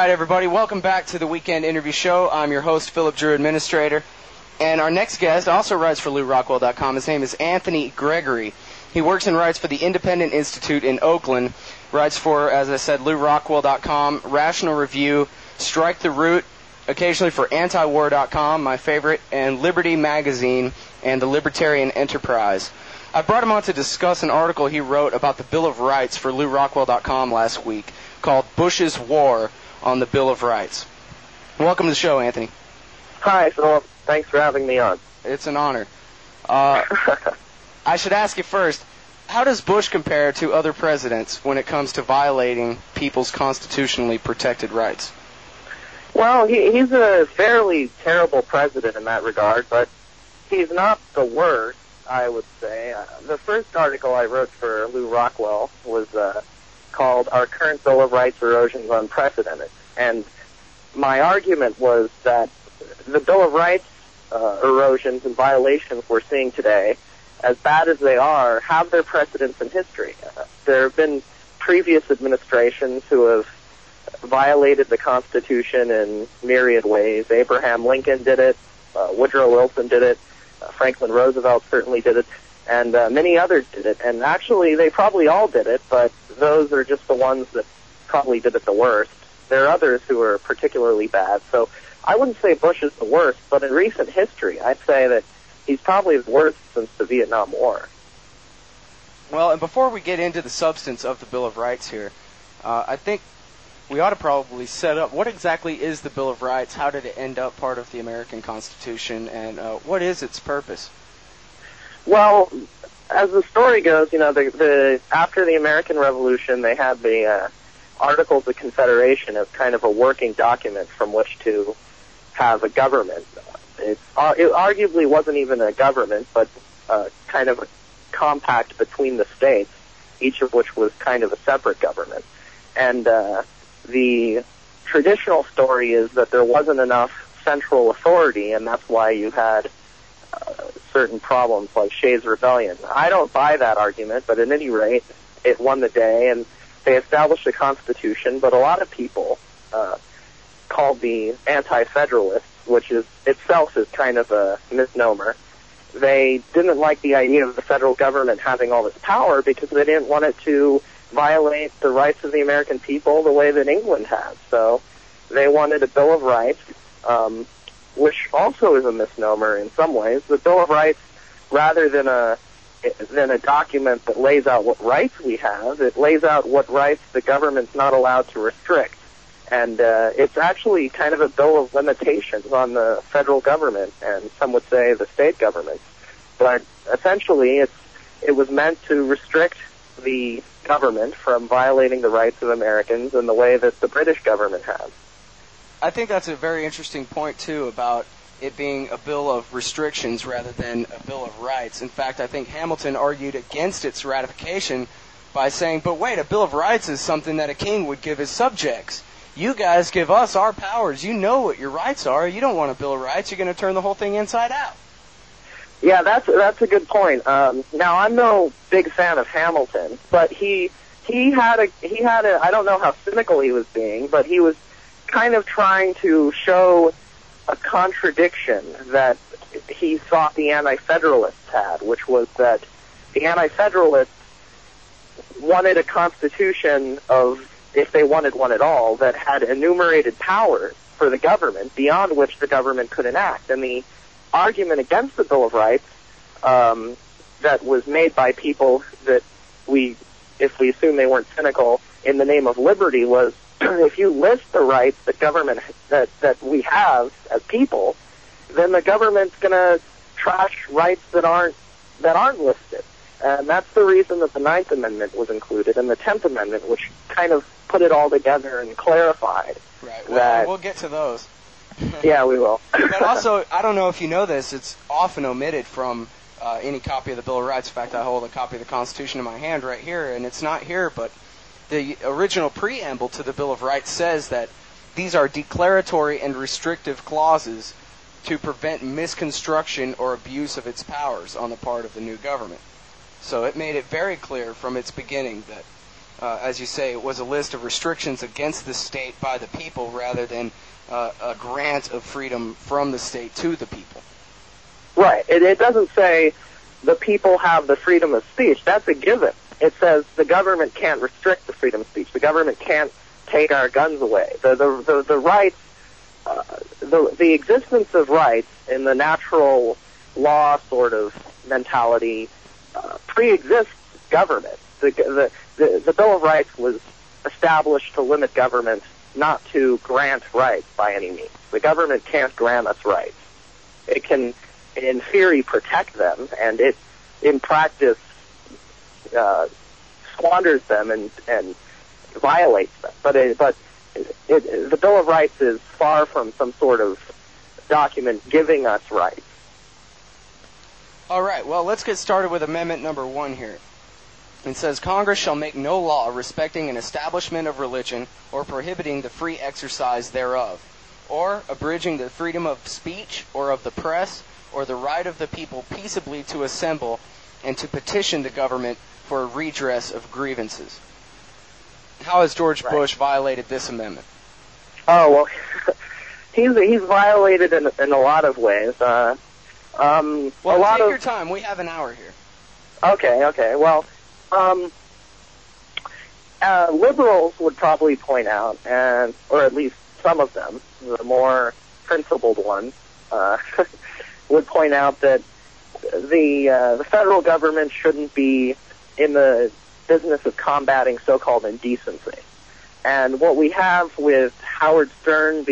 right, everybody, welcome back to the Weekend Interview Show. I'm your host, Philip Drew, Administrator. And our next guest also writes for LouRockwell.com. His name is Anthony Gregory. He works and writes for the Independent Institute in Oakland. Writes for, as I said, LouRockwell.com, Rational Review, Strike the Root, occasionally for Antiwar.com, my favorite, and Liberty Magazine and the Libertarian Enterprise. I brought him on to discuss an article he wrote about the Bill of Rights for LouRockwell.com last week called Bush's War on the Bill of Rights. Welcome to the show, Anthony. Hi, Philip. Thanks for having me on. It's an honor. I should ask you first, how does Bush compare to other presidents when it comes to violating people's constitutionally protected rights? Well, he's a fairly terrible president in that regard, but he's not the worst, I would say. The first article I wrote for Lew Rockwell was called Our Current Bill of Rights Erosions Unprecedented. And my argument was that the Bill of Rights erosions and violations we're seeing today, as bad as they are, have their precedents in history. There have been previous administrations who have violated the Constitution in myriad ways. Abraham Lincoln did it, Woodrow Wilson did it, Franklin Roosevelt certainly did it, and many others did it. And actually, they probably all did it, but those are just the ones that probably did it the worst. There are others who are particularly bad. So I wouldn't say Bush is the worst, but in recent history, I'd say that he's probably the worst since the Vietnam War. Well, and before we get into the substance of the Bill of Rights here, I think we ought to probably set up what exactly is the Bill of Rights, how did it end up part of the American Constitution, and what is its purpose? Well, as the story goes, you know, after the American Revolution, they had the Articles of Confederation as kind of a working document from which to have a government. It arguably wasn't even a government, but kind of a compact between the states, each of which was kind of a separate government. And the traditional story is that there wasn't enough central authority, and that's why you had certain problems like Shays' Rebellion. I don't buy that argument, but at any rate, it won the day, and they established a constitution, but a lot of people called the Anti-Federalists, which is itself is kind of a misnomer. They didn't like the idea of the federal government having all this power because they didn't want it to violate the rights of the American people the way that England has. So they wanted a Bill of Rights, which also is a misnomer in some ways. The Bill of Rights, rather than a document that lays out what rights we have, it lays out what rights the government's not allowed to restrict. And it's actually kind of a bill of limitations on the federal government, and some would say the state governments. But essentially, it was meant to restrict the government from violating the rights of Americans in the way that the British government has. I think that's a very interesting point, too, about it being a bill of restrictions rather than a bill of rights. In fact, I think Hamilton argued against its ratification by saying, but wait, a bill of rights is something that a king would give his subjects. You guys give us our powers. You know what your rights are. You don't want a Bill of Rights. You're going to turn the whole thing inside out. Yeah, that's a good point. Now, I'm no big fan of Hamilton, but he had a I don't know how cynical he was being, but he was kind of trying to show a contradiction that he thought the Anti-Federalists had, which was that the Anti-Federalists wanted a constitution of, if they wanted one at all, that had enumerated powers for the government beyond which the government could enact. And the argument against the Bill of Rights that was made by people that if we assume they weren't cynical, in the name of liberty was, if you list the rights that government that we have as people, then the government's going to trash rights that aren't listed. And that's the reason that the Ninth Amendment was included, and the Tenth Amendment, which kind of put it all together and clarified. Right. Well, we'll get to those. Yeah, we will. But also, I don't know if you know this, it's often omitted from any copy of the Bill of Rights. In fact, I hold a copy of the Constitution in my hand right here, and it's not here, but the original preamble to the Bill of Rights says that these are declaratory and restrictive clauses to prevent misconstruction or abuse of its powers on the part of the new government. So it made it very clear from its beginning that as you say, was a list of restrictions against the state by the people rather than a grant of freedom from the state to the people. Right. It doesn't say the people have the freedom of speech. That's a given. It says the government can't restrict the freedom of speech. The government can't take our guns away. The rights, the existence of rights in the natural law sort of mentality pre-exists government. The Bill of Rights was established to limit government, not to grant rights by any means. The government can't grant us rights. It can, in theory, protect them, and it, in practice, squanders them and violates them. But the Bill of Rights is far from some sort of document giving us rights. All right, well, let's get started with Amendment number 1 here. It says, Congress shall make no law respecting an establishment of religion or prohibiting the free exercise thereof, or abridging the freedom of speech or of the press, or the right of the people peaceably to assemble and to petition the government for a redress of grievances. How has George Bush violated this amendment? Oh, well, he's violated in a lot of ways. Well, take your time. We have an hour here. Okay. Well, liberals would probably point out, or at least some of them, the more principled ones, would point out that the federal government shouldn't be in the business of combating so-called indecency. And what we have with Howard Stern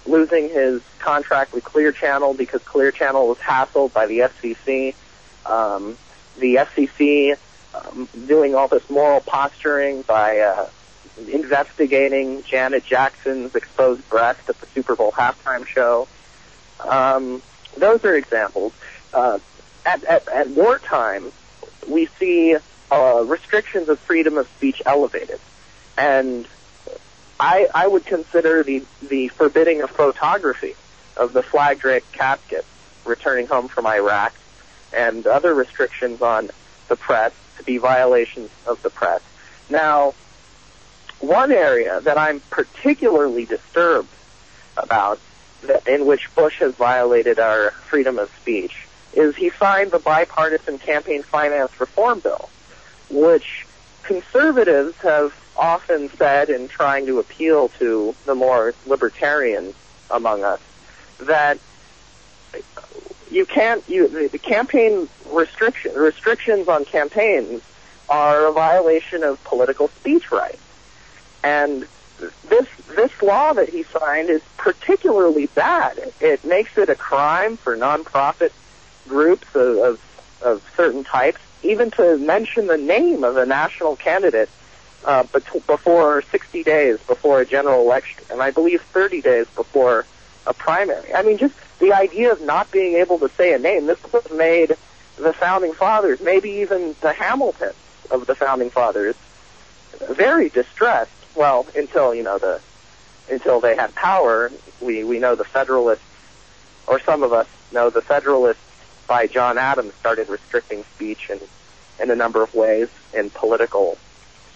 losing his contract with Clear Channel because Clear Channel was hassled by the FCC, the FCC doing all this moral posturing by investigating Janet Jackson's exposed breast at the Super Bowl halftime show. Those are examples. At wartime, we see restrictions of freedom of speech elevated. And I would consider the forbidding of photography of the flag-draped casket returning home from Iraq and other restrictions on the press to be violations of the press. Now, one area that I'm particularly disturbed about, in which Bush has violated our freedom of speech, is he signed the bipartisan campaign finance reform bill, which conservatives have often said in trying to appeal to the more libertarians among us that the campaign restrictions on campaigns are a violation of political speech rights. And this law that he signed is particularly bad. It makes it a crime for nonprofit groups of certain types, even to mention the name of a national candidate before 60 days before a general election, and I believe 30 days before a primary. I mean, just the idea of not being able to say a name, this was made the Founding Fathers, maybe even the Hamiltons of the Founding Fathers, very distressed. Well, until they had power. We know the Federalists, or some of us know the Federalists by John Adams started restricting speech in a number of ways in political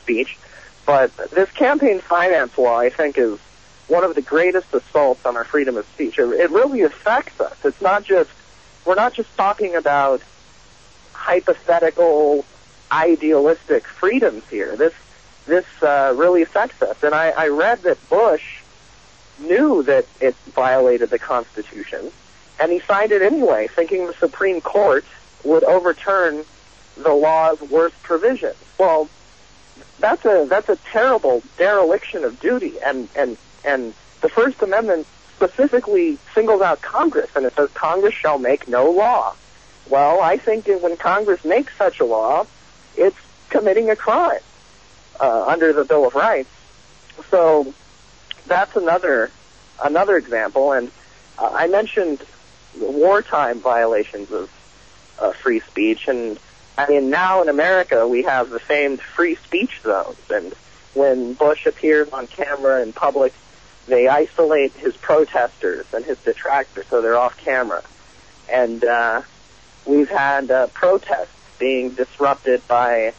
speech. But this campaign finance law, I think, is one of the greatest assaults on our freedom of speech. It really affects us. We're not just talking about hypothetical, idealistic freedoms here. This really affects us. And I read that Bush knew that it violated the Constitution, and he signed it anyway, thinking the Supreme Court would overturn the law's worst provisions. Well, that's a terrible dereliction of duty, and the First Amendment specifically singles out Congress, and it says Congress shall make no law. Well, I think that when Congress makes such a law, it's committing a crime under the Bill of Rights. So that's another example, and I mentioned wartime violations of free speech, and I mean, now in America we have the famed free speech zones, and when Bush appears on camera in public, they isolate his protesters and his detractors so they're off camera. And we've had protests being disrupted by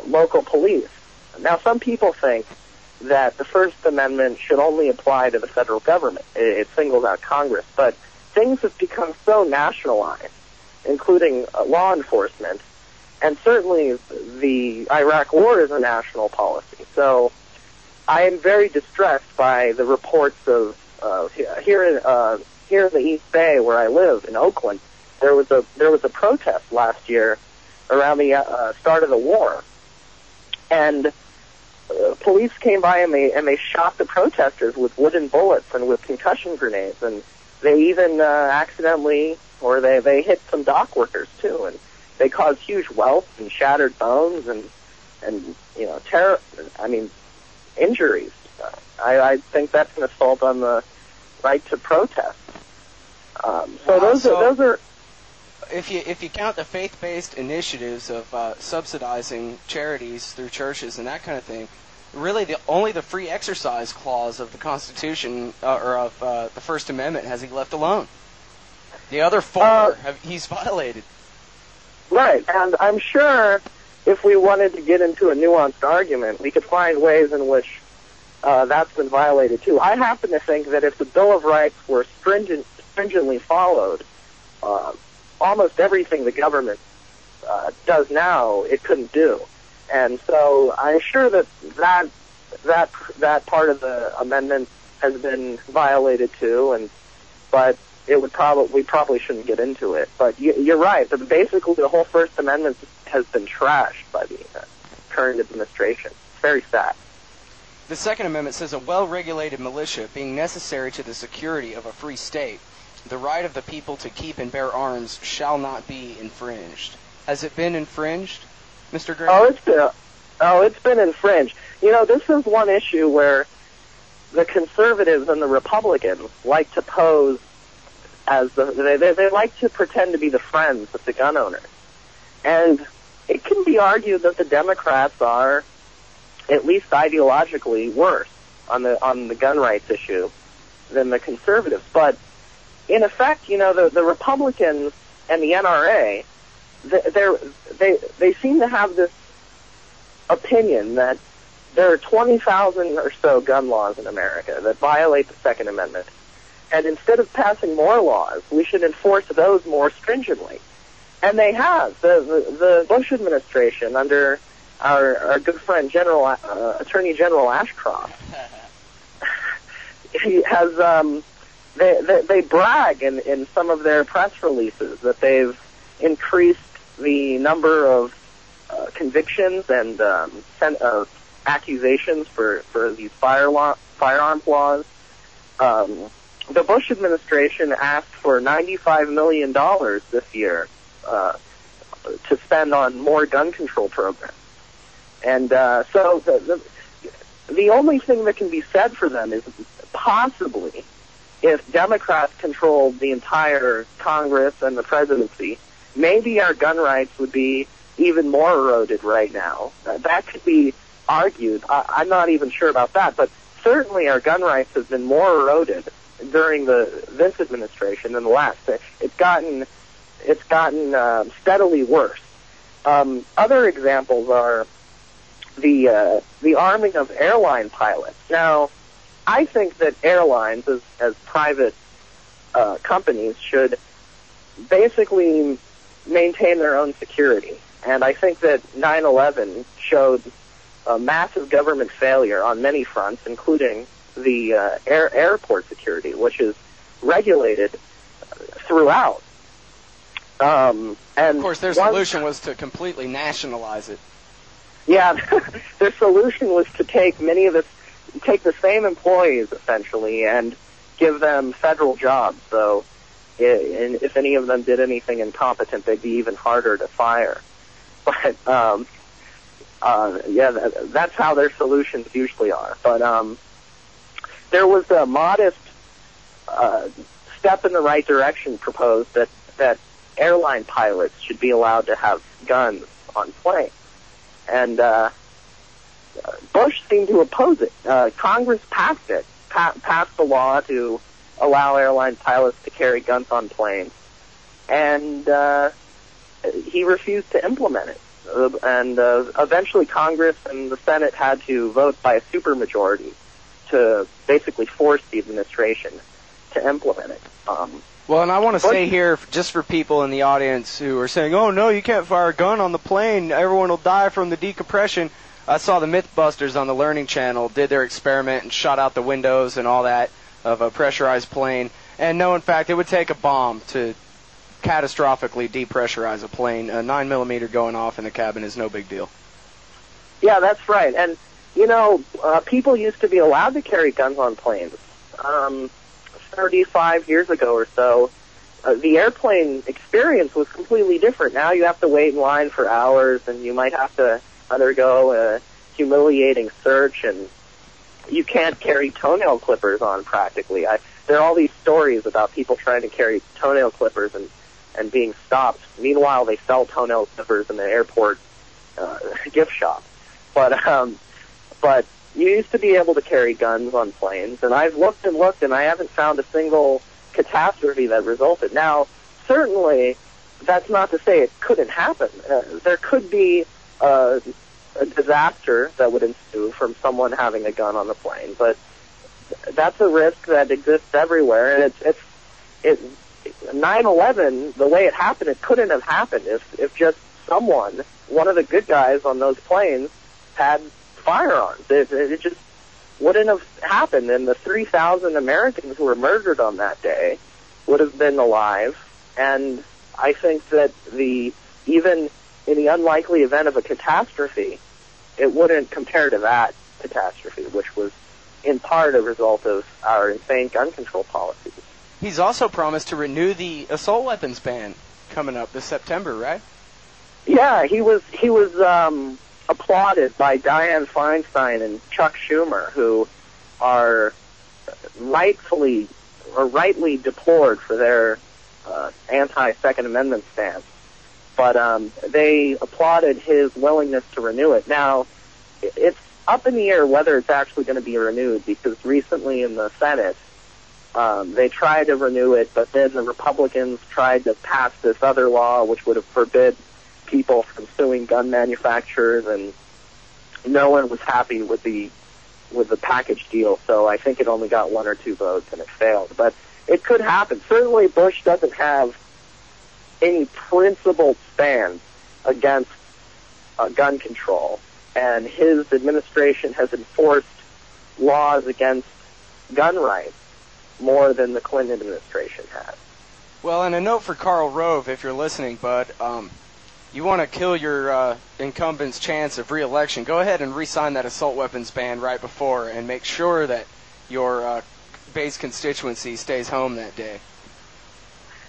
local police. Now, some people think that the First Amendment should only apply to the federal government. It singles out Congress. But things have become so nationalized, including law enforcement, and certainly the Iraq War is a national policy. So I am very distressed by the reports of here in the East Bay, where I live in Oakland. There was a protest last year around the start of the war, and police came by and they shot the protesters with wooden bullets and with concussion grenades, and they even accidentally, or they hit some dock workers too, and they caused huge welts and shattered bones and injuries. I think that's an assault on the right to protest. Those are. If you count the faith-based initiatives of subsidizing charities through churches and that kind of thing, really only the free exercise clause of the Constitution or of the First Amendment has he left alone. The other four he's violated. Right, and I'm sure if we wanted to get into a nuanced argument, we could find ways in which that's been violated too. I happen to think that if the Bill of Rights were stringently followed, almost everything the government does now, it couldn't do. And so I'm sure that part of the amendment has been violated too, but we probably shouldn't get into it. But you're right. Basically, the whole First Amendment has been trashed by the current administration. It's very sad. The Second Amendment says a well-regulated militia being necessary to the security of a free state, the right of the people to keep and bear arms shall not be infringed. Has it been infringed, Mr. Gray? It's been infringed. This is one issue where the conservatives and the Republicans like to pose as they like to pretend to be the friends of the gun owners. And it can be argued that the Democrats are, at least ideologically, worse on the gun rights issue than the conservatives. But in effect, the Republicans and the NRA, they seem to have this opinion that there are 20,000 or so gun laws in America that violate the Second Amendment. And instead of passing more laws, we should enforce those more stringently. And they have. The Bush administration, under our good friend Attorney General Ashcroft, he has they brag in some of their press releases that they've increased the number of convictions and accusations for these firearms laws. The Bush administration asked for $95 million this year to spend on more gun control programs. And so the only thing that can be said for them is possibly if Democrats controlled the entire Congress and the presidency, maybe our gun rights would be even more eroded right now. That could be argued. I'm not even sure about that, but certainly our gun rights have been more eroded during this administration than the last. It's gotten steadily worse. Other examples are the arming of airline pilots. Now, I think that airlines, as private companies, should basically maintain their own security. And I think that 9/11 showed a massive government failure on many fronts, including the airport security, which is regulated throughout. And of course, their solution was to completely nationalize it. Yeah, their solution was to take the same employees essentially and give them federal jobs. So, if any of them did anything incompetent, they'd be even harder to fire. But that's how their solutions usually are. But there was a modest step in the right direction proposed that airline pilots should be allowed to have guns on planes. And Bush seemed to oppose it. Congress passed it, passed the law to allow airline pilots to carry guns on planes. And he refused to implement it. eventually Congress and the Senate had to vote by a supermajority to basically force the administration to implement it. Well, and I want to say here, just for people in the audience who are saying, oh, no, you can't fire a gun on the plane, everyone will die from the decompression. I saw the Mythbusters on the Learning Channel did their experiment and shot out the windows and all that of a pressurized plane. And no, in fact, it would take a bomb to catastrophically depressurize a plane. A 9mm going off in the cabin is no big deal. Yeah, that's right. And, people used to be allowed to carry guns on planes. 35 years ago or so, the airplane experience was completely different. Now you have to wait in line for hours, and you might have to undergo a humiliating search, and you can't carry toenail clippers on practically. There are all these stories about people trying to carry toenail clippers and being stopped. Meanwhile, they sell toenail clippers in the airport gift shop. But you used to be able to carry guns on planes, and I've looked, and I haven't found a single catastrophe that resulted. Now, certainly, that's not to say it couldn't happen. There could be a disaster that would ensue from someone having a gun on the plane, but that's a risk that exists everywhere, and it's 9/11, the way it happened, it couldn't have happened if just someone, one of the good guys on those planes, had firearms. It just wouldn't have happened, and the 3,000 Americans who were murdered on that day would have been alive. And I think that even in the unlikely event of a catastrophe, it wouldn't compare to that catastrophe, which was in part a result of our insane gun control policies. He's also promised to renew the assault weapons ban coming up this September, right? Yeah, he was applauded by Dianne Feinstein and Chuck Schumer, who are rightly deplored for their anti-Second Amendment stance. But they applauded his willingness to renew it. Now, it's up in the air whether it's actually going to be renewed, because recently in the Senate, they tried to renew it, but then the Republicans tried to pass this other law which would have forbid people from suing gun manufacturers, and no one was happy with the package deal. So I think it only got 1 or 2 votes, and it failed. But it could happen. Certainly, Bush doesn't have any principled stance against gun control, and his administration has enforced laws against gun rights more than the Clinton administration has. Well, and a note for Karl Rove, if you're listening, bud, you want to kill your incumbent's chance of re-election, go ahead and re-sign that assault weapons ban right before and make sure that your base constituency stays home that day.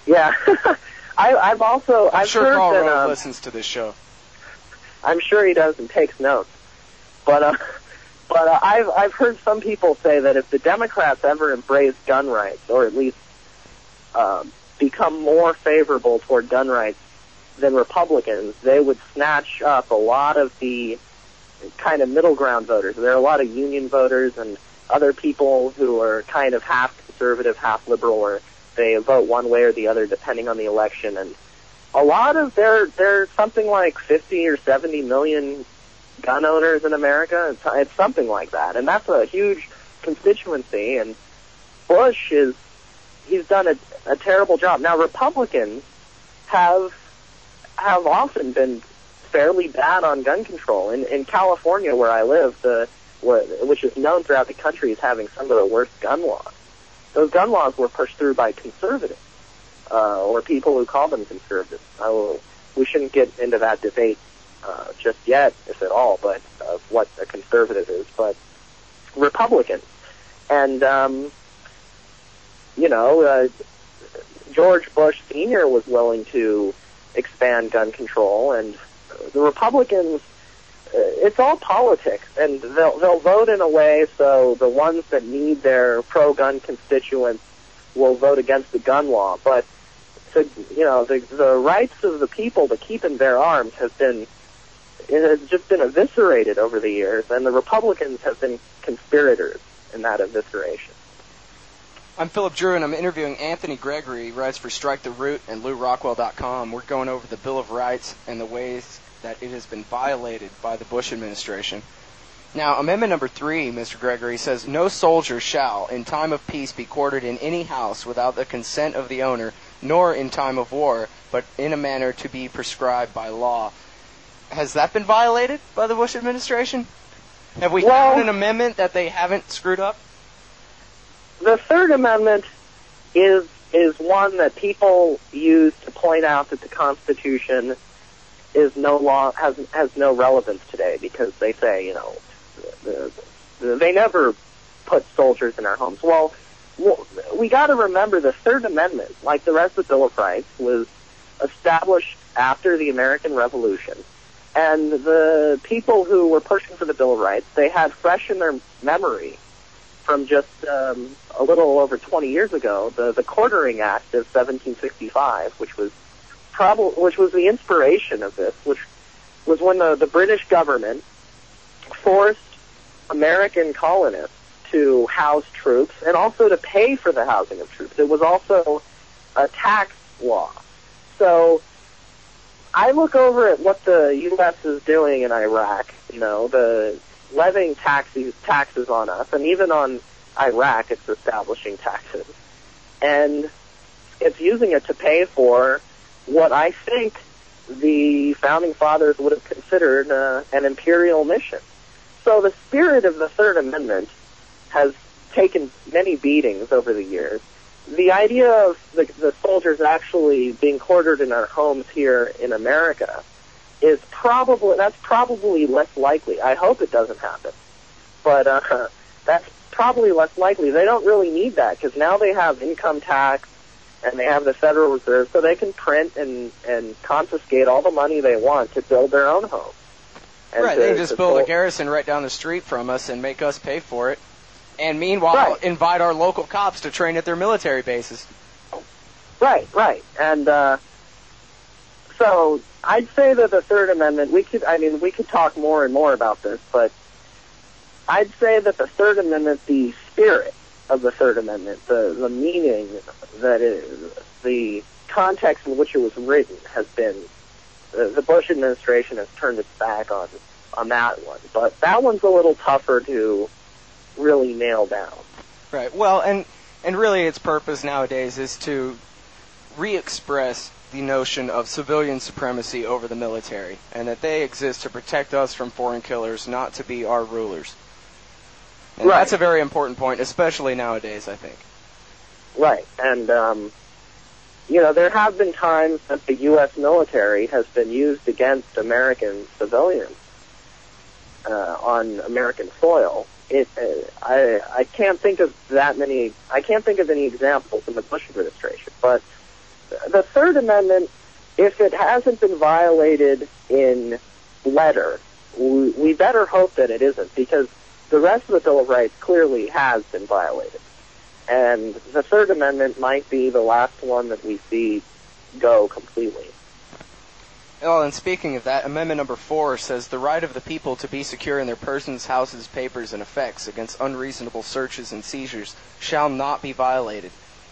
Yeah. I've sure heard Karl that, Rove listens to this show. I'm sure he does and takes notes. But I've heard some people say that if the Democrats ever embrace gun rights, or at least become more favorable toward gun rights than Republicans, they would snatch up a lot of the kind of middle ground voters. There are a lot of union voters and other people who are kind of half conservative, half liberal, or they vote one way or the other depending on the election. And a lot of there's something like 50 or 70 million gun owners in America. It's something like that, and that's a huge constituency. And Bush he's done a terrible job. Now, Republicans have often been fairly bad on gun control. In California, where I live, which is known throughout the country as having some of the worst gun laws, those gun laws were pushed through by conservatives, or people who call them conservatives. We shouldn't get into that debate just yet, if at all, but of what a conservative is. But Republicans. And, George Bush Sr. was willing to expand gun control, and the Republicans, it's all politics, and they'll vote in a way so the ones that need their pro-gun constituents will vote against the gun law. But the rights of the people to keep and bear arms it has just been eviscerated over the years, and the Republicans have been conspirators in that evisceration. I'm Philip Drew, and I'm interviewing Anthony Gregory. He writes for Strike the Root and LouRockwell.com. We're going over the Bill of Rights and the ways that it has been violated by the Bush administration. Now, Amendment number 3, Mr. Gregory, says, no soldier shall, in time of peace, be quartered in any house without the consent of the owner, nor in time of war, but in a manner to be prescribed by law. Has that been violated by the Bush administration? Have we found an amendment that they haven't screwed up? The Third Amendment is one that people use to point out that the Constitution is has no relevance today, because they say, they never put soldiers in our homes. Well, we got to remember the Third Amendment, like the rest of the Bill of Rights, was established after the American Revolution. And the people who were pushing for the Bill of Rights, they had fresh in their memory from just a little over 20 years ago, the Quartering Act of 1765, which was the inspiration of this, which was when the British government forced American colonists to house troops and also to pay for the housing of troops. It was also a tax law. So I look over at what the U.S. is doing in Iraq, the levying taxes on us, and even on Iraq it's establishing taxes. And it's using it to pay for what I think the Founding Fathers would have considered an imperial mission. So the spirit of the Third Amendment has taken many beatings over the years. The idea of the soldiers actually being quartered in our homes here in America that's probably less likely. I hope it doesn't happen, but that's probably less likely. They don't really need that, because now they have income tax and they have the Federal Reserve, so they can print and confiscate all the money they want to build their own homes. Right, they can just build a garrison right down the street from us and make us pay for it, and meanwhile invite our local cops to train at their military bases. Right, and so I'd say that the Third Amendment, we could talk more and more about this, but I'd say that the Third Amendment, the spirit of the Third Amendment, the meaning that is, the context in which it was written has been, the Bush administration has turned its back on that one. But that one's a little tougher to really nail down. Right. Well, and really its purpose nowadays is to re-express the notion of civilian supremacy over the military, and that they exist to protect us from foreign killers, not to be our rulers. And that's a very important point, especially nowadays, I think. Right. And, there have been times that the U.S. military has been used against American civilians on American soil. I can't think of any examples in the Bush administration, but the Third Amendment, if it hasn't been violated in letter, we better hope that it isn't, because the rest of the Bill of Rights clearly has been violated. And the Third Amendment might be the last one that we see go completely. Well, and speaking of that, Amendment number 4 says the right of the people to be secure in their persons, houses, papers, and effects against unreasonable searches and seizures shall not be violated,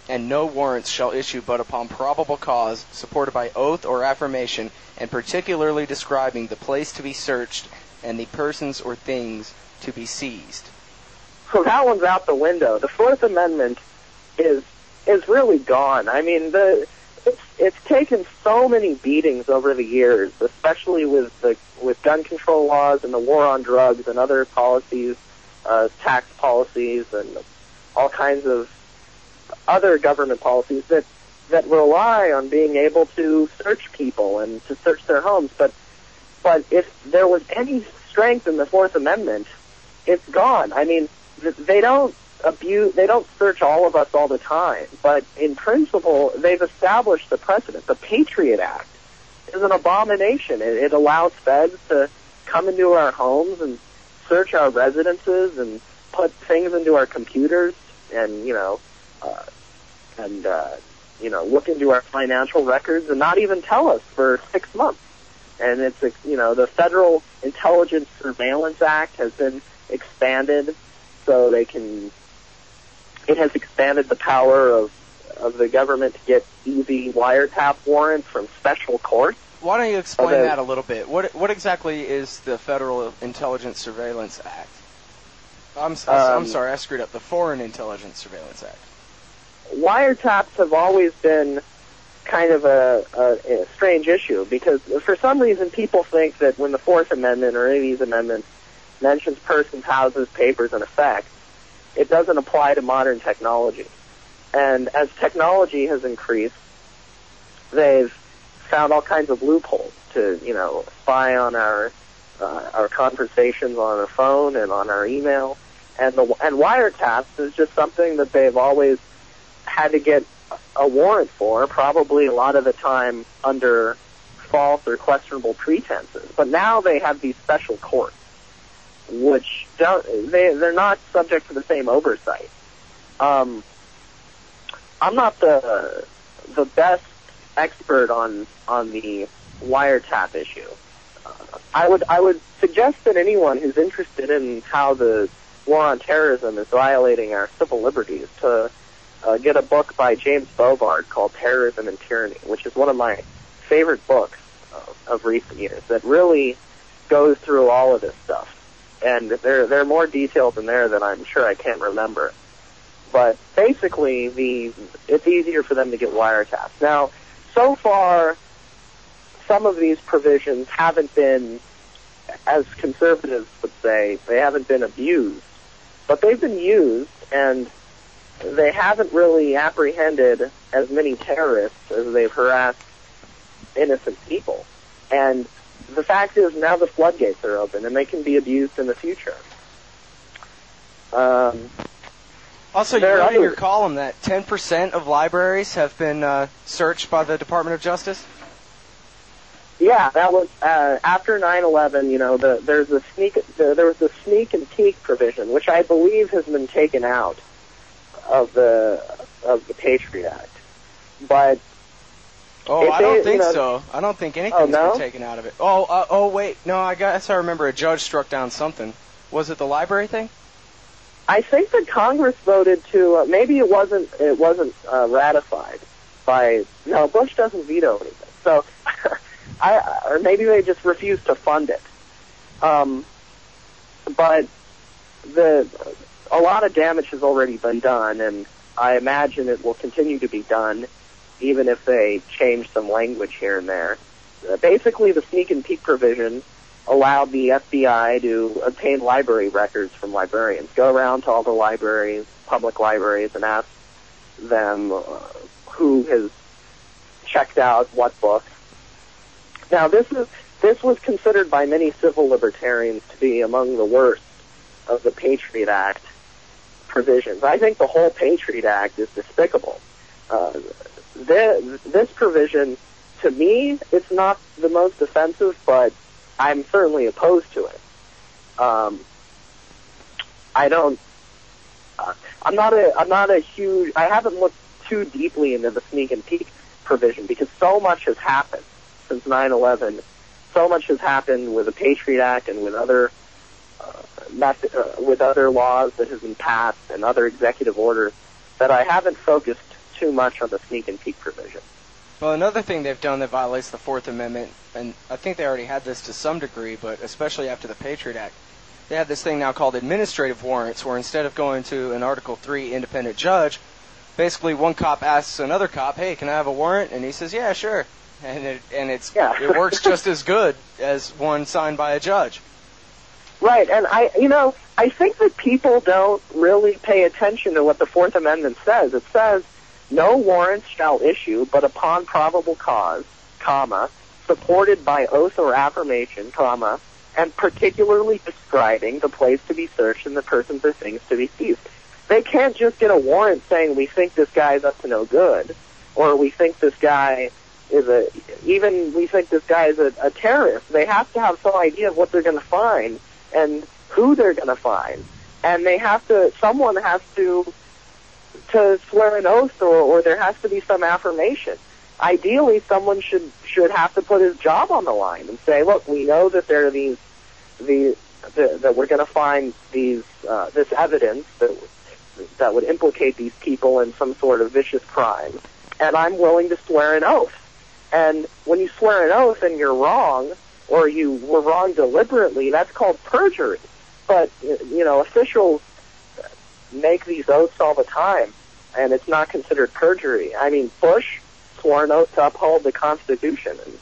and no warrants shall issue but upon probable cause, supported by oath or affirmation, and particularly describing the place to be searched and the persons or things to be seized. So that one's out the window. The Fourth Amendment is really gone. I mean, it's taken so many beatings over the years, especially with gun control laws and the war on drugs and other policies, tax policies, and all kinds of other government policies that rely on being able to search people and to search their homes. But if there was any strength in the Fourth Amendment, it's gone. I mean, they don't search all of us all the time, but in principle, they've established the precedent. The Patriot Act is an abomination. It allows feds to come into our homes and search our residences and put things into our computers and, look into our financial records and not even tell us for 6 months. And it's, the Federal Intelligence Surveillance Act has been expanded so they can It has expanded the power of the government to get easy wiretap warrants from special courts. Why don't you explain that a little bit? What exactly is the Federal Intelligence Surveillance Act? I'm sorry, I screwed up. The Foreign Intelligence Surveillance Act. Wiretaps have always been kind of a strange issue because for some reason people think that when the Fourth Amendment or any of these amendments mentions persons, houses, papers, and effects, it doesn't apply to modern technology. And as technology has increased, they've found all kinds of loopholes to, spy on our conversations on our phone and on our email. And wiretaps is just something that they've always had to get a warrant for, probably a lot of the time under false or questionable pretenses. But now they have these special courts, which they're not subject to the same oversight. I'm not the best expert on the wiretap issue. I would suggest that anyone who's interested in how the war on terrorism is violating our civil liberties to get a book by James Bovard called Terrorism and Tyranny, which is one of my favorite books of recent years that really goes through all of this stuff. And there are more details in there that I'm sure I can't remember. But basically, it's easier for them to get wiretaps. Now, so far, some of these provisions haven't been, as conservatives would say, they haven't been abused. But they've been used, and they haven't really apprehended as many terrorists as they've harassed innocent people. And the fact is, now the floodgates are open, and they can be abused in the future. Also, you wrote in your column that 10% of libraries have been searched by the Department of Justice? Yeah, that was after 9/11. There was the sneak and peek provision, which I believe has been taken out of the Patriot Act. But I don't think so. I don't think anything's been taken out of it. Wait, no, I guess I remember a judge struck down something. Was it the library thing? I think that Congress voted to. Maybe it wasn't ratified by. No, Bush doesn't veto anything. So, or maybe they just refused to fund it. But a lot of damage has already been done, and I imagine it will continue to be done, even if they change some language here and there. Basically, the sneak and peek provision allowed the FBI to obtain library records from librarians, go around to all the libraries, public libraries, and ask them who has checked out what books. Now, this was considered by many civil libertarians to be among the worst of the Patriot Act provisions. I think the whole Patriot Act is despicable. This provision, to me, it's not the most offensive, but I'm certainly opposed to it. I haven't looked too deeply into the sneak and peek provision because so much has happened since 9/11. So much has happened with the Patriot Act and with other laws that have been passed and other executive orders that I haven't focused too much on the sneak and peek provision. Well, another thing they've done that violates the Fourth Amendment, and I think they already had this to some degree, but especially after the Patriot Act, they have this thing now called administrative warrants, where instead of going to an Article III independent judge, basically one cop asks another cop, hey, can I have a warrant? And he says, yeah, sure. And it works just as good as one signed by a judge. Right, and I think that people don't really pay attention to what the Fourth Amendment says. It says, no warrants shall issue but upon probable cause, comma, supported by oath or affirmation, comma, and particularly describing the place to be searched and the persons or things to be seized. They can't just get a warrant saying we think this guy's up to no good, or we think this guy is a terrorist. They have to have some idea of what they're going to find and who they're going to find, and someone has to swear an oath, or there has to be some affirmation. Ideally, someone should have to put his job on the line and say, look, we know that there are that we're going to find this evidence that would implicate these people in some sort of vicious crime, and I'm willing to swear an oath. And when you swear an oath and you're wrong, or you were wrong deliberately, that's called perjury. But, officials make these oaths all the time, and it's not considered perjury. I mean, Bush swore an oath to uphold the Constitution, and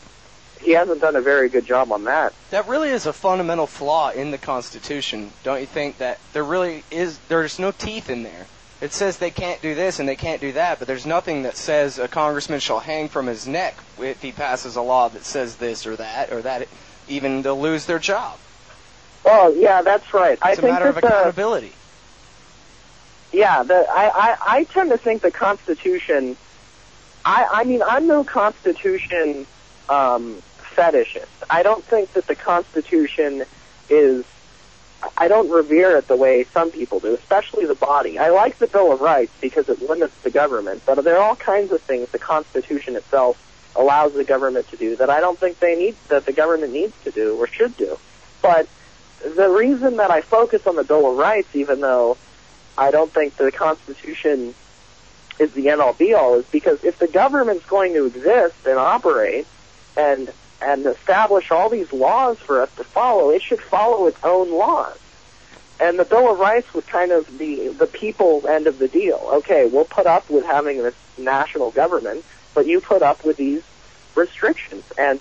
he hasn't done a very good job on that. That really is a fundamental flaw in the Constitution, don't you think? That there's no teeth in there. It says they can't do this and they can't do that, but there's nothing that says a congressman shall hang from his neck if he passes a law that says this or that even they'll lose their job. Oh, yeah, that's right. It's a matter of accountability. I tend to think the Constitution, I'm no Constitution fetishist. I don't think that the Constitution I don't revere it the way some people do, especially the body. I like the Bill of Rights because it limits the government, but there are all kinds of things the Constitution itself allows the government to do that I don't think that the government needs to do or should do. But the reason that I focus on the Bill of Rights, even though I don't think the Constitution is the end-all be-all, is because if the government's going to exist and operate and establish all these laws for us to follow, it should follow its own laws. And the Bill of Rights was kind of the people's end of the deal. Okay, we'll put up with having this national government, but you put up with these restrictions. And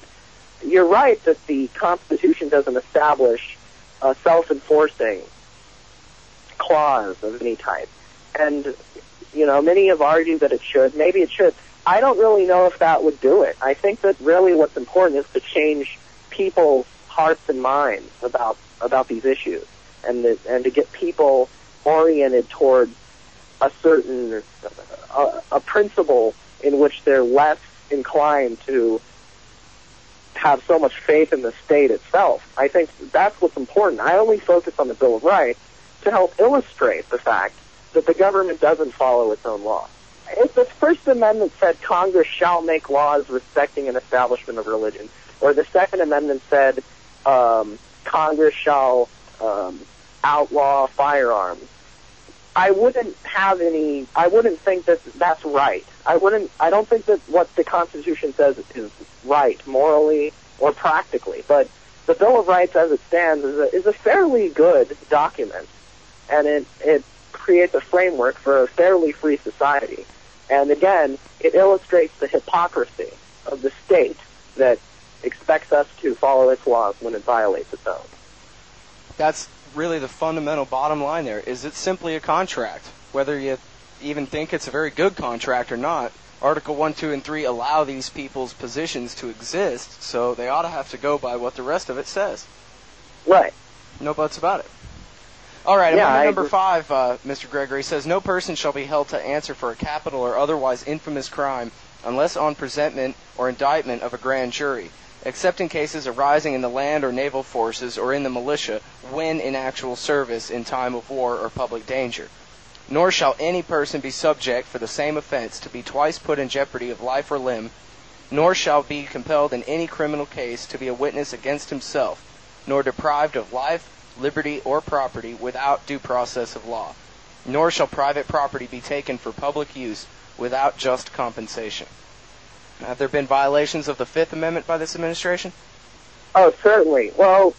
you're right that the Constitution doesn't establish a self-enforcing clause of any type. And, many have argued that it should. Maybe it should. I don't really know if that would do it. I think that really what's important is to change people's hearts and minds about these issues, and to get people oriented towards a certain a principle in which they're less inclined to have so much faith in the state itself. I think that's what's important. I only focus on the Bill of Rights to help illustrate the fact that the government doesn't follow its own law. If the First Amendment said Congress shall make laws respecting an establishment of religion, or the Second Amendment said Congress shall outlaw firearms, I wouldn't think that that's right. I don't think that what the Constitution says is right morally or practically. But the Bill of Rights as it stands is a fairly good document, and it creates a framework for a fairly free society. And again, it illustrates the hypocrisy of the state that expects us to follow its laws when it violates its own. That's really the fundamental bottom line there. Is it simply a contract? Whether you even think it's a very good contract or not, Article 1, 2, and 3 allow these people's positions to exist, so they ought to have to go by what the rest of it says. Right. No buts about it. All right, yeah, amendment number 5, Mr. Gregory, says, no person shall be held to answer for a capital or otherwise infamous crime unless on presentment or indictment of a grand jury, except in cases arising in the land or naval forces or in the militia when in actual service in time of war or public danger. Nor shall any person be subject for the same offense to be twice put in jeopardy of life or limb, nor shall be compelled in any criminal case to be a witness against himself, nor deprived of life, liberty, or property without due process of law. Nor shall private property be taken for public use without just compensation. Have there been violations of the Fifth Amendment by this administration? Oh, certainly. Well,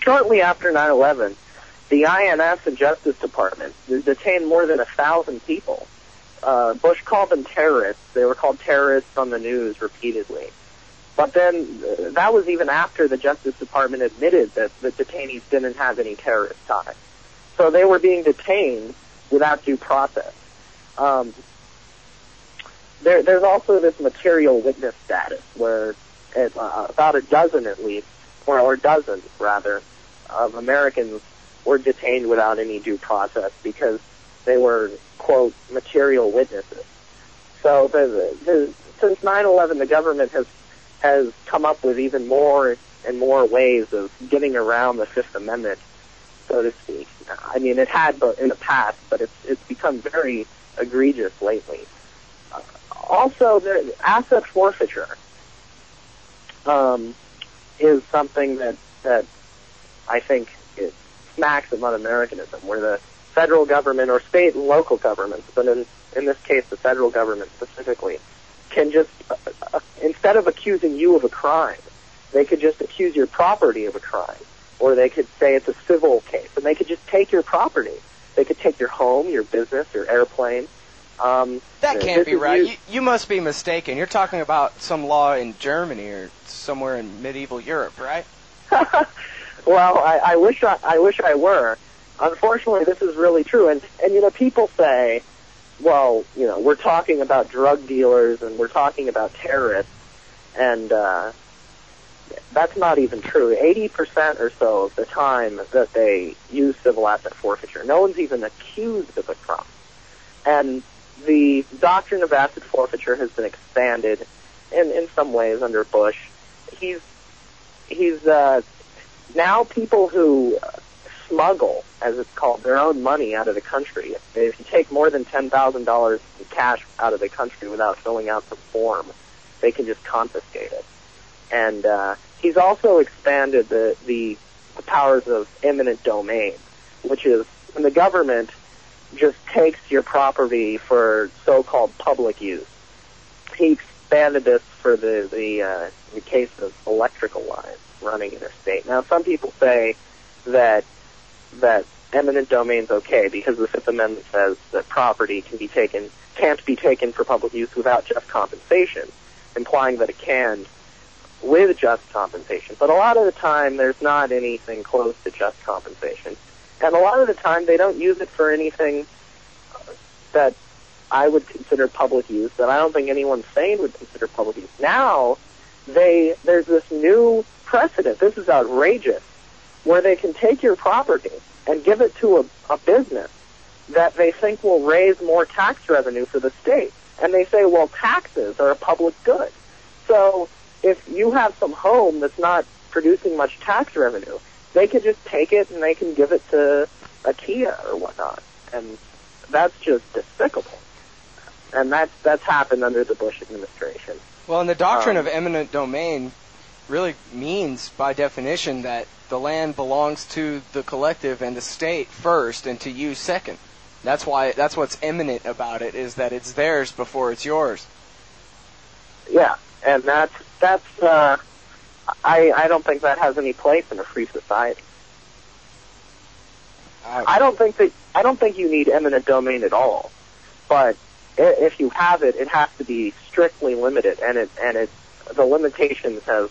shortly after 9/11, the INS and Justice Department detained more than 1,000 people. Bush called them terrorists. They were called terrorists on the news repeatedly. But then that was even after the Justice Department admitted that the detainees didn't have any terrorist ties. So they were being detained without due process. There's also this material witness status where about a dozen at least, or dozens rather, of Americans were detained without any due process because they were, quote, material witnesses. So since 9/11, the government has come up with even more and more ways of getting around the Fifth Amendment, so to speak. I mean, it had in the past, but it's become very egregious lately. Also, the asset forfeiture is something that I think it smacks of un-Americanism, where the federal government or state and local governments, but in this case the federal government specifically, can just, instead of accusing you of a crime, they could just accuse your property of a crime. Or they could say it's a civil case, and they could just take your property. They could take your home, your business, your airplane. That can't be right. You must be mistaken. You're talking about some law in Germany or somewhere in medieval Europe, right? Well, I wish I were. Unfortunately, this is really true. And people say, well, we're talking about drug dealers and we're talking about terrorists, and that's not even true. 80% or so of the time that they use civil asset forfeiture, no one's even accused of a crime. And the doctrine of asset forfeiture has been expanded in some ways under Bush. He's now people who smuggle, as it's called, their own money out of the country. If you take more than $10,000 in cash out of the country without filling out some form, they can just confiscate it. And he's also expanded the powers of eminent domain, which is when the government just takes your property for so-called public use. He expanded this for the case of electrical lines running interstate. Now, some people say that eminent domain's okay because the Fifth Amendment says that property can't be taken for public use without just compensation, implying that it can with just compensation. But a lot of the time, there's not anything close to just compensation. And a lot of the time, they don't use it for anything that I would consider public use, that I don't think anyone sane would consider public use. Now, there's this new precedent, this is outrageous, where they can take your property and give it to a business that they think will raise more tax revenue for the state. And they say, well, taxes are a public good. So if you have some home that's not producing much tax revenue, they could just take it and they can give it to IKEA or whatnot. And that's just despicable. And that's happened under the Bush administration. Well, and the doctrine of eminent domain really means, by definition, that the land belongs to the collective and the state first and to you second. That's what's eminent about it, is that it's theirs before it's yours. Yeah, and that's I don't think that has any place in a free society. I don't think you need eminent domain at all. But if you have it, it has to be strictly limited, and the limitations have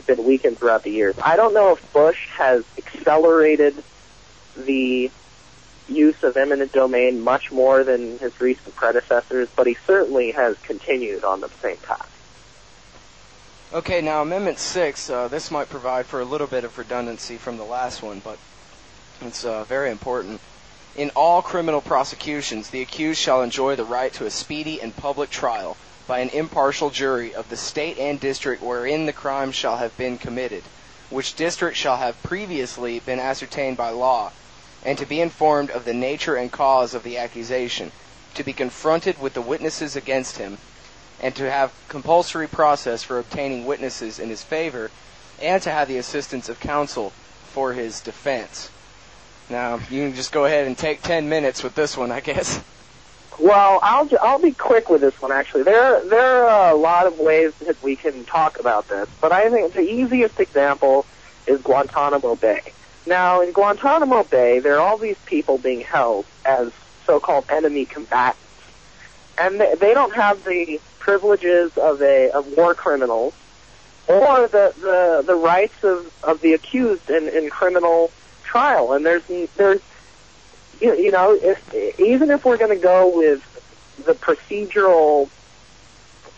been weakened throughout the years. I don't know if Bush has accelerated the use of eminent domain much more than his recent predecessors, but he certainly has continued on the same path. Okay, now Amendment 6, this might provide for a little bit of redundancy from the last one, but it's very important. In all criminal prosecutions, the accused shall enjoy the right to a speedy and public trial by an impartial jury of the state and district wherein the crime shall have been committed, which district shall have previously been ascertained by law, and to be informed of the nature and cause of the accusation, to be confronted with the witnesses against him, and to have compulsory process for obtaining witnesses in his favor, and to have the assistance of counsel for his defense. Now, you can just go ahead and take 10 minutes with this one, I guess. Well, I'll be quick with this one, actually. There are a lot of ways that we can talk about this, but I think the easiest example is Guantanamo Bay. Now, in Guantanamo Bay, there are all these people being held as so-called enemy combatants, and they don't have the privileges of war criminals or the rights of the accused in criminal trial. And there's even if we're going to go with the procedural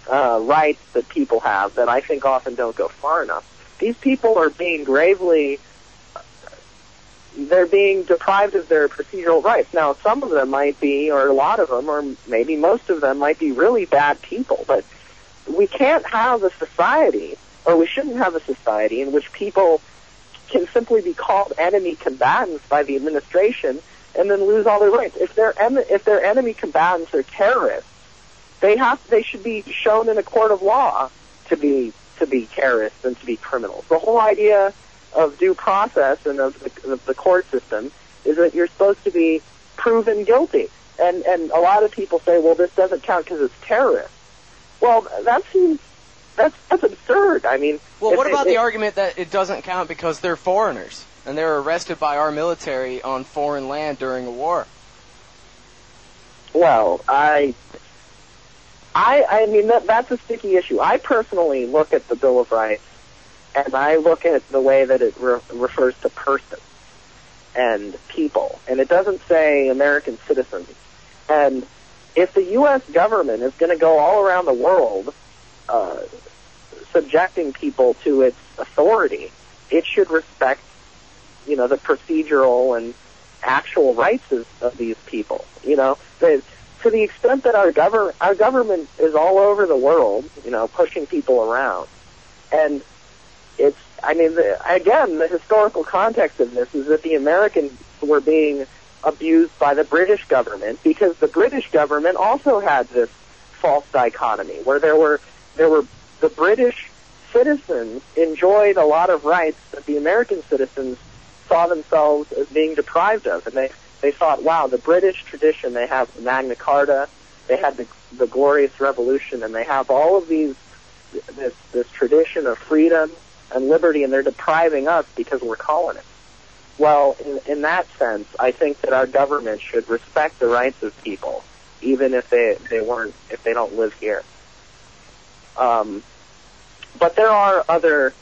rights that people have, that I think often don't go far enough, these people are being they're being deprived of their procedural rights. Now, some of them might be, or a lot of them, or maybe most of them might be really bad people, but we can't have a society, or we shouldn't have a society in which people can simply be called enemy combatants by the administration and then lose all their rights. If they're enemy combatants or terrorists, they should be shown in a court of law to be terrorists and to be criminals. The whole idea of due process and of the court system is that you're supposed to be proven guilty. And a lot of people say, well, this doesn't count because it's terrorist. Well, that's absurd. I mean, well, what about the argument that it doesn't count because they're foreigners and they're arrested by our military on foreign land during a war? Well, I mean that's a sticky issue. I personally look at the Bill of Rights, and I look at the way that it refers to persons and people, and it doesn't say American citizens. And if the U.S. government is going to go all around the world subjecting people to its authority, it should respect, the procedural and actual rights of these people. To the extent that our government is all over the world, pushing people around, and again, the historical context of this is that the Americans were being abused by the British government because the British government also had this false dichotomy where there were the British citizens enjoyed a lot of rights that the American citizens saw themselves as being deprived of, and they thought, wow, the British tradition, they have Magna Carta, they had the Glorious Revolution, and they have all of this tradition of freedom and liberty, and they're depriving us because we're colonists. Well, in that sense, I think that our government should respect the rights of people, even if they don't live here. But there are other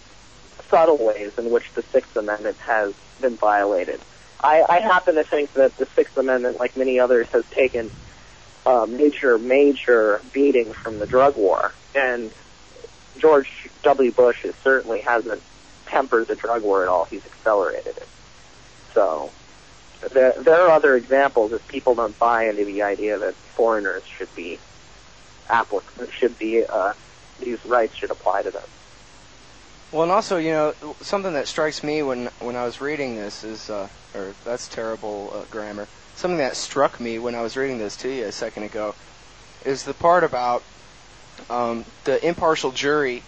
subtle ways in which the Sixth Amendment has been violated. I happen to think that the Sixth Amendment, like many others, has taken major beating from the drug war, and George W. Bush certainly hasn't tempered the drug war at all. He's accelerated it. So there are other examples if people don't buy into the idea that foreigners should be these rights should apply to them. Well, and also, something that strikes me when I was reading this is, or that's terrible grammar. Something that struck me when I was reading this to you a second ago is the part about the impartial jury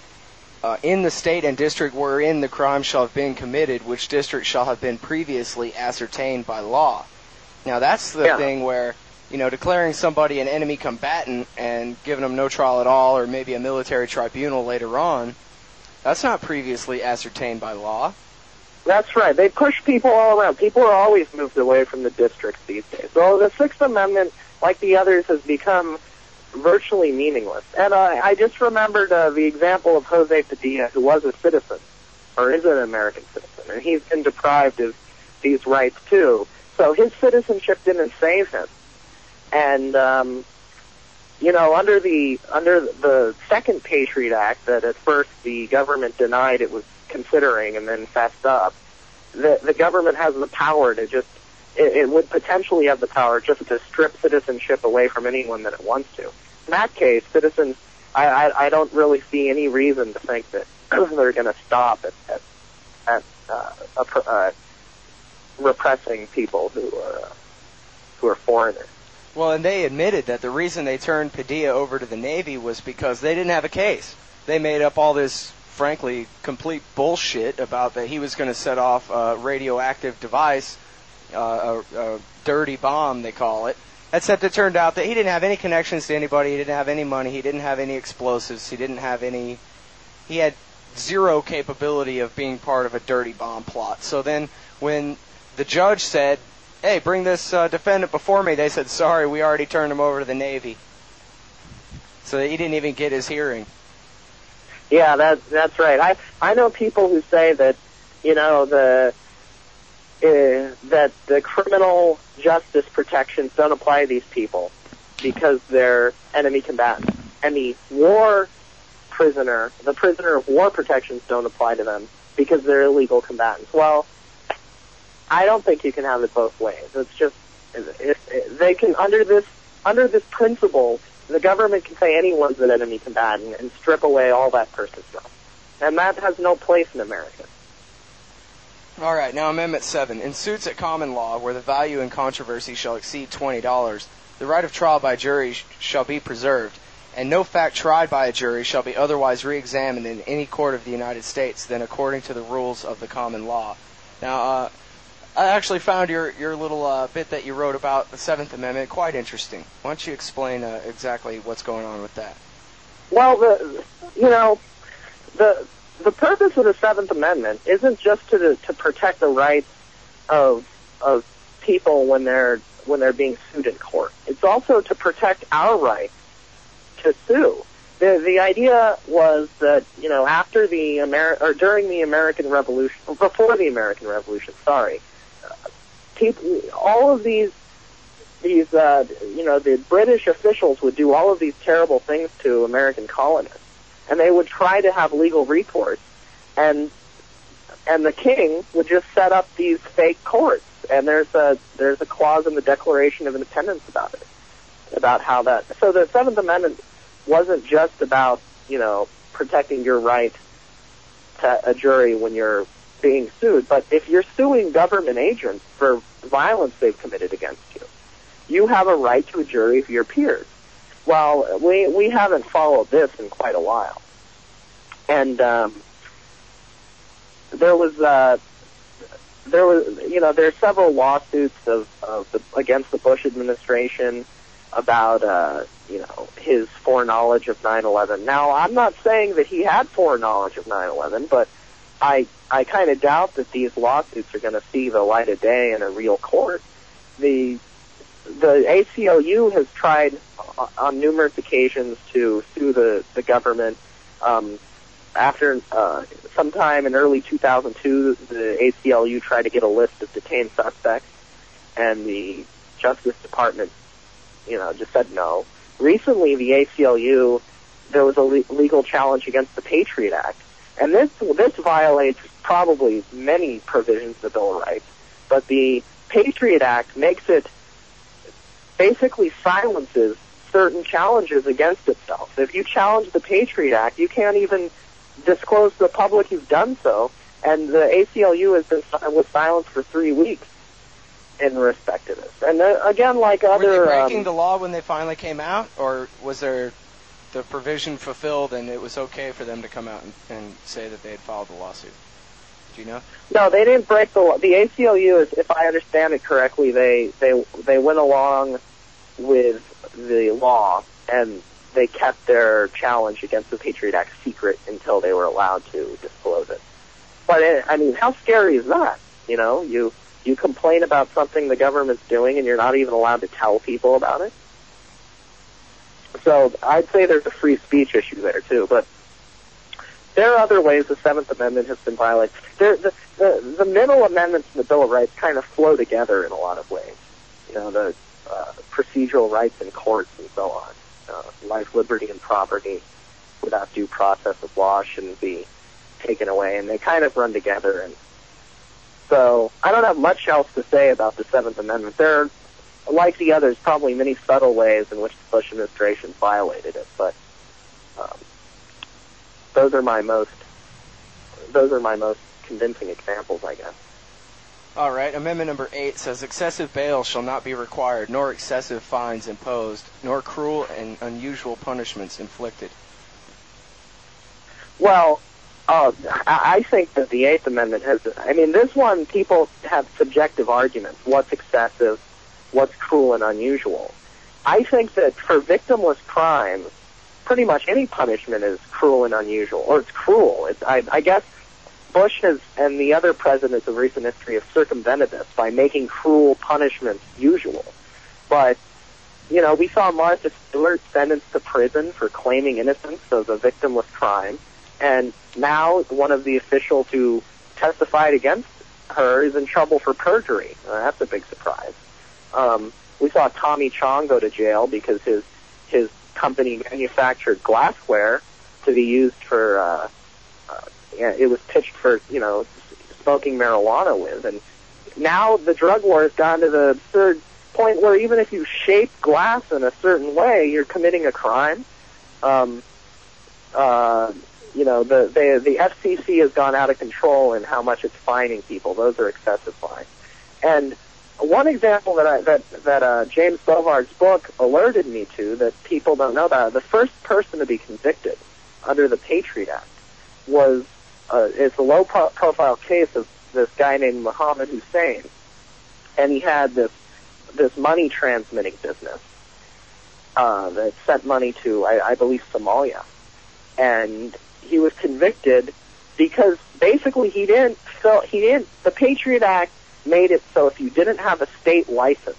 in the state and district wherein the crime shall have been committed, which district shall have been previously ascertained by law. Now, that's the thing where, declaring somebody an enemy combatant and giving them no trial at all, or maybe a military tribunal later on, that's not previously ascertained by law. That's right. They push people all around. People are always moved away from the districts these days. So the Sixth Amendment, like the others, has become virtually meaningless. And I just remembered the example of Jose Padilla, who was a citizen, or is an American citizen, and he's been deprived of these rights too. So his citizenship didn't save him. And under the Second Patriot Act that at first the government denied it was considering and then fessed up, the government has the power to just, it would potentially have the power just to strip citizenship away from anyone that it wants to. In that case, citizens, I don't really see any reason to think that they're going to stop at repressing people who are foreigners. Well, and they admitted that the reason they turned Padilla over to the Navy was because they didn't have a case. They made up all this, frankly, complete bullshit about that he was going to set off a radioactive device, a dirty bomb, they call it. Except it turned out that he didn't have any connections to anybody, he didn't have any money, he didn't have any explosives, he had zero capability of being part of a dirty bomb plot. So then when the judge said, hey, bring this defendant before me, they said, sorry, we already turned him over to the Navy. So he didn't even get his hearing. Yeah, that's right. I know people who say that, that the criminal justice protections don't apply to these people because they're enemy combatants. And the prisoner of war protections don't apply to them because they're illegal combatants. Well, I don't think you can have it both ways. It's just, if they can, under this principle, the government can say anyone's an enemy combatant and strip away all that person's stuff. And that has no place in America. All right, now Amendment 7. In suits at common law where the value in controversy shall exceed $20, the right of trial by jury shall be preserved, and no fact tried by a jury shall be otherwise re-examined in any court of the United States than according to the rules of the common law. Now, I actually found your little bit that you wrote about the Seventh Amendment quite interesting. Why don't you explain exactly what's going on with that? Well, the purpose of the Seventh Amendment isn't just to protect the rights of people when they're being sued in court. It's also to protect our right to sue. The idea was that, after during the American Revolution, before the American Revolution, all of these the British officials would do all of these terrible things to American colonists, and they would try to have legal recourse, and the king would just set up these fake courts, and there's a clause in the Declaration of Independence about it, about how that. So the Seventh Amendment wasn't just about protecting your right to a jury when you're being sued, but if you're suing government agents for violence they've committed against you, you have a right to a jury of your peers. Well, we haven't followed this in quite a while, and there's several lawsuits against the Bush administration about his foreknowledge of 9/11. Now, I'm not saying that he had foreknowledge of 9/11, but I kind of doubt that these lawsuits are going to see the light of day in a real court. The ACLU has tried on numerous occasions to sue the government. After sometime in early 2002, the ACLU tried to get a list of detained suspects, and the Justice Department, just said no. Recently, the ACLU, there was a legal challenge against the Patriot Act, and this violates probably many provisions of the Bill of Rights, but the Patriot Act basically silences certain challenges against itself. If you challenge the Patriot Act, you can't even disclose to the public you've done so, and the ACLU was silenced for 3 weeks in respect to this. And again, like other... Were they breaking the law when they finally came out, or was there the provision fulfilled and it was okay for them to come out and say that they had filed the lawsuit? Do you know? No, they didn't break the law. The ACLU, if I understand it correctly, they went along with the law, and they kept their challenge against the Patriot Act secret until they were allowed to disclose it. But, how scary is that? You complain about something the government's doing, and you're not even allowed to tell people about it? So I'd say there's a free speech issue there, too. But there are other ways the Seventh Amendment has been violated. The middle amendments in the Bill of Rights kind of flow together in a lot of ways. The procedural rights in courts and so on. Life, liberty, and property without due process of law shouldn't be taken away, and they kind of run together. And so I don't have much else to say about the Seventh Amendment. There are, like the others, probably many subtle ways in which the Bush administration violated it, but those are my most convincing examples, I guess. All right. Amendment number 8 says, excessive bail shall not be required, nor excessive fines imposed, nor cruel and unusual punishments inflicted. Well, I think that the Eighth Amendment has... this one, people have subjective arguments. What's excessive? What's cruel and unusual? I think that for victimless crimes, pretty much any punishment is cruel and unusual, or it's cruel. I guess Bush and the other presidents of recent history have circumvented this by making cruel punishments usual. But, we saw Martha Stewart sentenced to prison for claiming innocence of a victimless crime, and now one of the officials who testified against her is in trouble for perjury. That's a big surprise. We saw Tommy Chong go to jail because his company manufactured glassware to be used for... it was pitched for, smoking marijuana with. And now the drug war has gone to the absurd point where even if you shape glass in a certain way, you're committing a crime. The FCC has gone out of control in how much it's fining people. Those are excessive fines. And one example that James Bovard's book alerted me to that people don't know about, the first person to be convicted under the Patriot Act was it's a low-profile case of this guy named Mohammed Hussein, and he had this money transmitting business that sent money to, I believe, Somalia. And he was convicted because basically the Patriot Act made it so if you didn't have a state license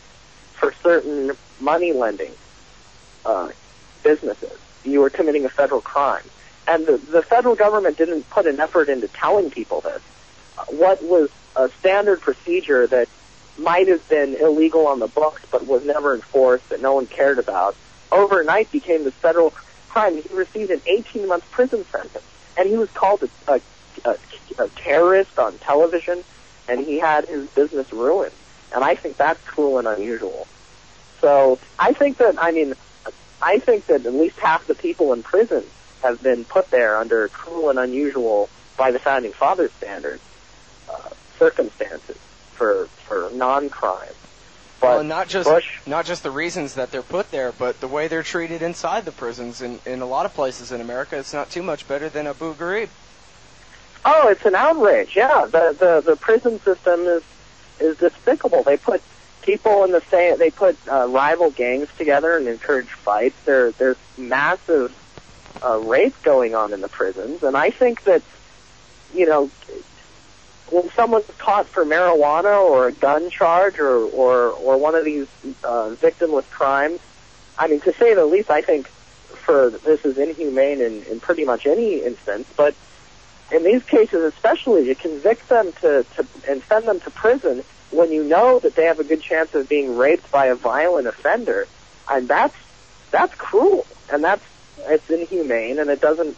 for certain money lending businesses, you were committing a federal crime. And the federal government didn't put an effort into telling people this. What was a standard procedure that might have been illegal on the books but was never enforced, that no one cared about, overnight became this federal crime. He received an 18-month prison sentence, and he was called a terrorist on television, and he had his business ruined. And I think that's cruel and unusual. So I think that at least half the people in prison have been put there under cruel and unusual, by the Founding Fathers standards, circumstances for non-crime. Well, not just the reasons that they're put there, but the way they're treated inside the prisons. In a lot of places in America, it's not too much better than Abu Ghraib. Oh, it's an outrage. Yeah, the prison system is despicable. They put people in the same. They put rival gangs together and encourage fights. There's massive rape going on in the prisons, and I think that, you know, when someone's caught for marijuana or a gun charge or one of these victimless crimes, I mean, to say the least, I think this is inhumane in pretty much any instance, but in these cases especially, to convict them and send them to prison when you know that they have a good chance of being raped by a violent offender, and that's cruel, and it's inhumane, and it doesn't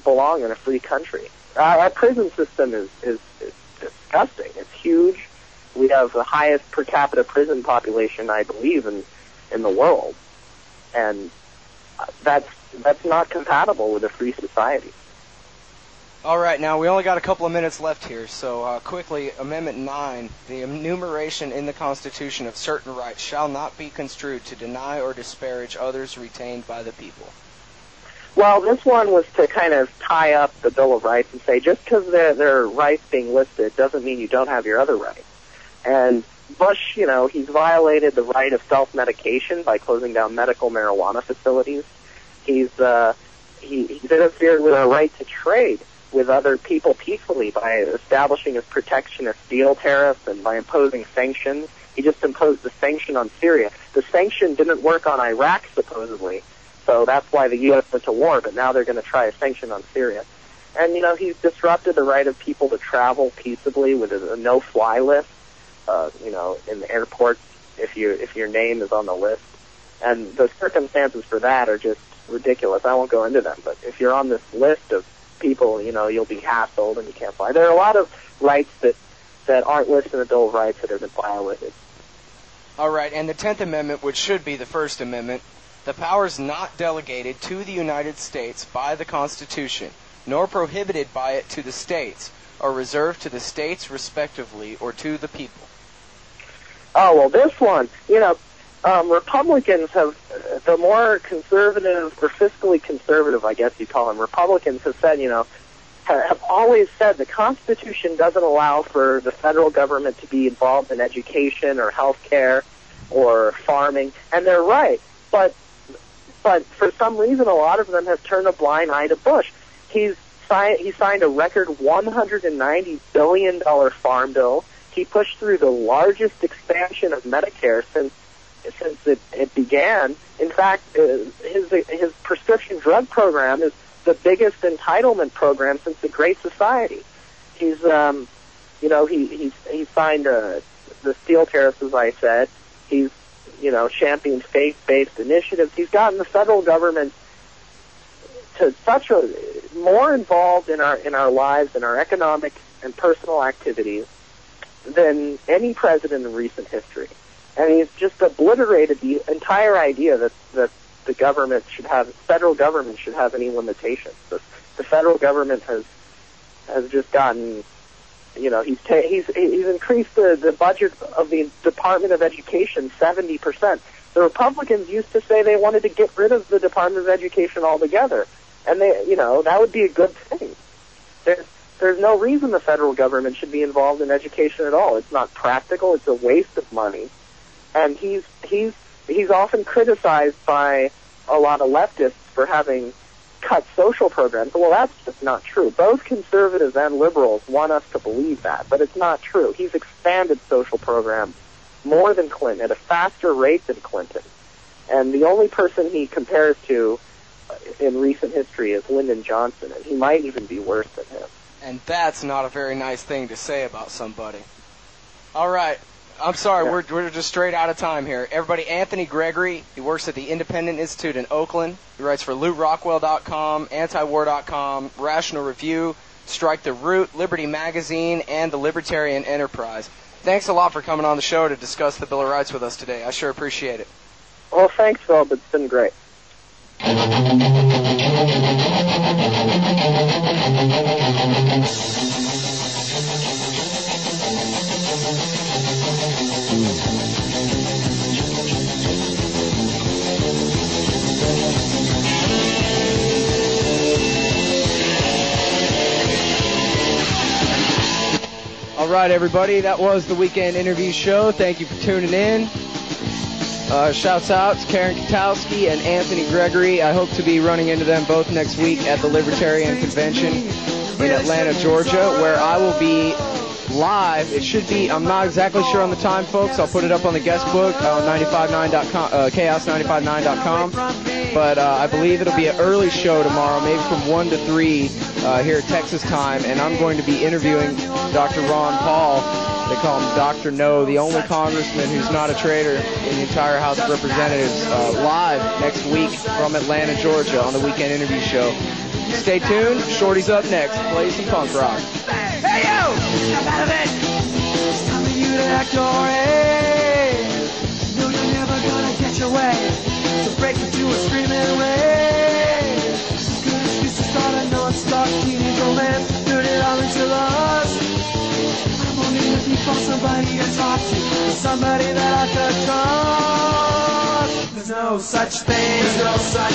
belong in a free country. Our prison system is disgusting. It's huge. We have the highest per capita prison population, I believe, in the world, and that's not compatible with a free society. All right, now we only got a couple of minutes left here, so quickly, Amendment 9, the enumeration in the Constitution of certain rights shall not be construed to deny or disparage others retained by the people. Well, this one was to kind of tie up the Bill of Rights and say just because there are rights being listed doesn't mean you don't have your other rights. And Bush, you know, he's violated the right of self-medication by closing down medical marijuana facilities. He's interfered with our right to trade with other people peacefully by establishing his protectionist steel tariffs and by imposing sanctions. He just imposed a sanction on Syria. The sanction didn't work on Iraq, supposedly. So that's why the U.S. went to war, but now they're going to try a sanction on Syria. And, you know, he's disrupted the right of people to travel peaceably with a no-fly list, you know, in the airports if your name is on the list. And the circumstances for that are just ridiculous. I won't go into them, but if you're on this list of people, you know, you'll be hassled and you can't fly. There are a lot of rights that aren't listed in the Bill of Rights that have been violated. All right, and the 10th Amendment, which should be the First Amendment, the powers not delegated to the United States by the Constitution, nor prohibited by it to the states, are reserved to the states respectively or to the people. Oh, well, this one, you know, Republicans have, the more conservative, or fiscally conservative, I guess you call them, Republicans have said, you know, have always said the Constitution doesn't allow for the federal government to be involved in education or health care or farming, and they're right. But for some reason, a lot of them have turned a blind eye to Bush. He signed a record $190 billion farm bill. He pushed through the largest expansion of Medicare since it began. In fact, his prescription drug program is the biggest entitlement program since the Great Society. He's, you know, he signed the steel tariffs, as I said. He's, you know, championed faith-based initiatives. He's gotten the federal government to more involved in our lives, in our economic and personal activities than any president in recent history. And he's just obliterated the entire idea that the federal government should have any limitations. The federal government has just gotten, you know, he's increased the budget of the Department of Education 70%. The Republicans used to say they wanted to get rid of the Department of Education altogether, and they, you know, that would be a good thing. there's no reason the federal government should be involved in education at all. It's not practical. It's a waste of money. And he's often criticized by a lot of leftists for having cut social programs. Well, that's just not true. Both conservatives and liberals want us to believe that, but it's not true. He's expanded social programs more than Clinton, at a faster rate than Clinton. And the only person he compares to in recent history is Lyndon Johnson, and he might even be worse than him. And that's not a very nice thing to say about somebody. All right. I'm sorry, Yeah. we're just straight out of time here. Everybody, Anthony Gregory, he works at the Independent Institute in Oakland. He writes for LewRockwell.com, Antiwar.com, Rational Review, Strike the Root, Liberty Magazine, and the Libertarian Enterprise. Thanks a lot for coming on the show to discuss the Bill of Rights with us today. I sure appreciate it. Well, thanks, Phil. It's been great. All right, everybody, that was the Weekend Interview Show. Thank you for tuning in. Shouts out to Karen Katowski and Anthony Gregory. I hope to be running into them both next week at the Libertarian Convention in Atlanta, Georgia, where I will be live. It should be, I'm not exactly sure on the time, folks. I'll put it up on the guest book on 959.com, chaos959.com. But I believe it'll be an early show tomorrow, maybe from 1 to 3 here at Texas time, and I'm going to be interviewing Dr. Ron Paul. They call him Dr. No, the only congressman who's not a traitor in the entire House of Representatives, live next week from Atlanta, Georgia on the Weekend Interview Show. Stay tuned. Shorty's up next. Play some punk rock. Hey, yo! Step out of it! It's time for you to act your head. No, you're never gonna get your way. So break into a screaming rage. Good excuse to start a non-stop teenage romance. Turn it all into lust. I'm only looking for somebody to talk to. Somebody that I could trust. There's no such thing. There's no such